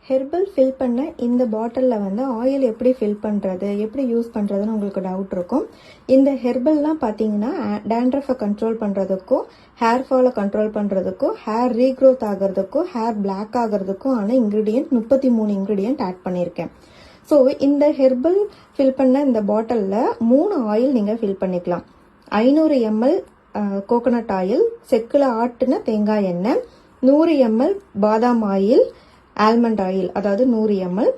Herbal fill பண்ண இந்த பாட்டிலில் வந்து ஆயில் எப்படி ஃபில் பண்ணுறது, எப்படி யூஸ் பண்ணுறதுன்னு உங்களுக்கு டவுட் இருக்கும். இந்த ஹெர்பல்லாம் பார்த்தீங்கன்னா டேண்ட்ரஃபை கண்ட்ரோல் பண்ணுறதுக்கும், ஹேர் ஃபாலை கண்ட்ரோல் பண்ணுறதுக்கும், ஹேர் ரீக்ரோத் ஆகிறதுக்கும், ஹேர் பிளாக் ஆகிறதுக்கும் ஆன இன்க்ரீடியன்ட் 33 இன்க்ரீடியன்ட் ஆட் பண்ணியிருக்கேன். ஸோ இந்த ஹெர்பல் ஃபில் பண்ண இந்த பாட்டிலில் 3 ஆயில் நீங்கள் ஃபில் பண்ணிக்கலாம். 500 ml கோகோனட் ஆயில், செக்கில் ஆட்டின தேங்காய் எண்ணெய், 100 ml பாதாம் ஆயில், ஆல்மண்ட் ஆயில் அதாவது 100 ml,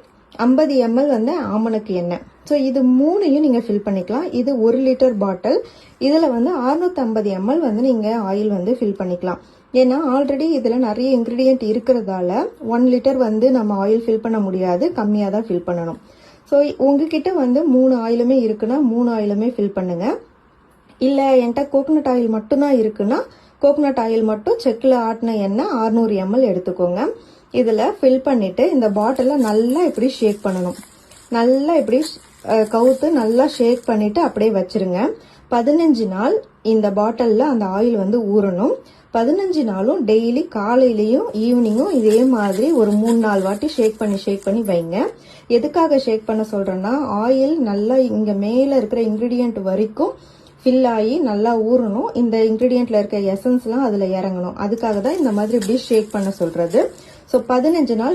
50 ml வந்து ஆமணக்கு எண்ணெய். ஸோ இது 3ஐயும் நீங்கள் ஃபில் பண்ணிக்கலாம். இது 1 லிட்டர் பாட்டில். இதில் வந்து 650 ml வந்து நீங்கள் ஆயில் வந்து ஃபில் பண்ணிக்கலாம். ஏன்னா ஆல்ரெடி இதில் நிறைய இன்க்ரீடியன்ட் இருக்கிறதால 1 லிட்டர் வந்து நம்ம ஆயில் ஃபில் பண்ண முடியாது, கம்மியாக தான் ஃபில் பண்ணணும். ஸோ உங்ககிட்ட வந்து 3 ஆயிலுமே இருக்குன்னா 3 ஆயிலுமே ஃபில் பண்ணுங்க. இல்லை என்கிட்ட கோகோனட் ஆயில் மட்டும்தான் இருக்குன்னா கோகோனட் ஆயில் மட்டும் செக்கில் ஆட்டின எண்ணெய் 600 ml எடுத்துக்கோங்க. இதில் ஃபில் பண்ணிவிட்டு இந்த பாட்டிலில் நல்லா இப்படி ஷேக் பண்ணணும். நல்லா இப்படி கவுத்து நல்லா ஷேக் பண்ணிவிட்டு அப்படியே வச்சுருங்க. 15 நாள் இந்த பாட்டிலில் அந்த ஆயில் வந்து ஊறணும். 15 நாளும் டெய்லி காலையிலையும் ஈவினிங்கும் இதே மாதிரி ஒரு 3-4 வாட்டி ஷேக் பண்ணி வைங்க. எதுக்காக ஷேக் பண்ண சொல்கிறேன்னா, ஆயில் நல்லா இங்கே மேலே இருக்கிற இன்க்ரீடியன்ட் வரைக்கும் ஃபில் ஆகி நல்லா ஊறணும். இந்த இன்க்ரீடியன்ட்ல இருக்க எசன்ஸ்லாம் அதில் இறங்கணும். அதுக்காக தான் இந்த மாதிரி இப்படி ஷேக் பண்ண சொல்கிறது. ஸோ 15 நாள்